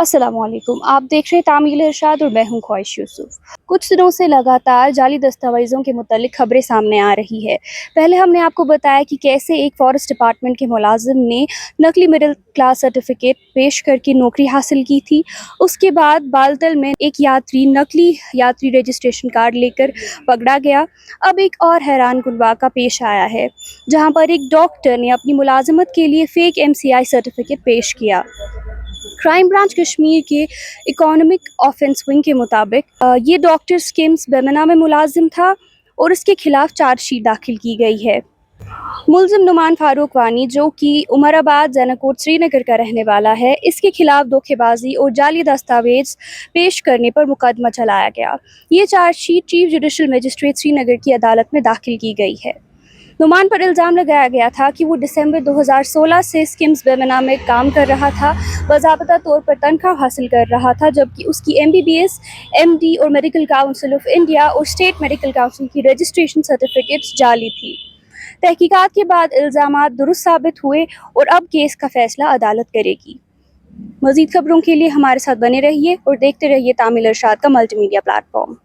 अस्सलाम वालेकुम। आप देख रहे हैं तामील इरशाद और मैं हूं ख्वाहिश यूसुफ। कुछ दिनों से लगातार जाली दस्तावेज़ों के मुतालिक खबरें सामने आ रही है। पहले हमने आपको बताया कि कैसे एक फॉरेस्ट डिपार्टमेंट के मुलाजिम ने नकली मिडिल क्लास सर्टिफिकेट पेश करके नौकरी हासिल की थी। उसके बाद बालतल में एक यात्री नकली यात्री रजिस्ट्रेशन कार्ड लेकर पकड़ा गया। अब एक और हैरान कुन वाक़ा पेश आया है, जहां पर एक डॉक्टर ने अपनी मुलाजमत के लिए फ़ेक MCI सर्टिफिकेट पेश किया। क्राइम ब्रांच कश्मीर के इकोनॉमिक ऑफेंस विंग के मुताबिक ये डॉक्टर स्किम्स बेमना में मुलाजिम था और उसके खिलाफ चार्जशीट दाखिल की गई है। मुलजिम नुमान फारूक वानी, जो कि उमराबाद जैनाकोट श्रीनगर का रहने वाला है, इसके खिलाफ धोखेबाजी और जाली दस्तावेज पेश करने पर मुकदमा चलाया गया। ये chargesheet chief judicial magistrate Srinagar की अदालत में दाखिल की गई है। नुमान पर इल्ज़ाम लगाया गया था कि वो दिसंबर 2016 से स्किम्स बेमना में काम कर रहा था, बाज़ाब्ता तौर पर तनख्वाह हासिल कर रहा था, जबकि उसकी MBBS, MD और मेडिकल काउंसिल ऑफ इंडिया और स्टेट मेडिकल काउंसिल की रजिस्ट्रेशन सर्टिफिकेट्स जाली थी। तहकीकात के बाद इल्ज़ामात दुरुस्त साबित हुए और अब केस का फैसला अदालत करेगी। मज़ीद खबरों के लिए हमारे साथ बने रहिए और देखते रहिए तामील इरशाद का मल्टीमीडिया प्लेटफॉर्म।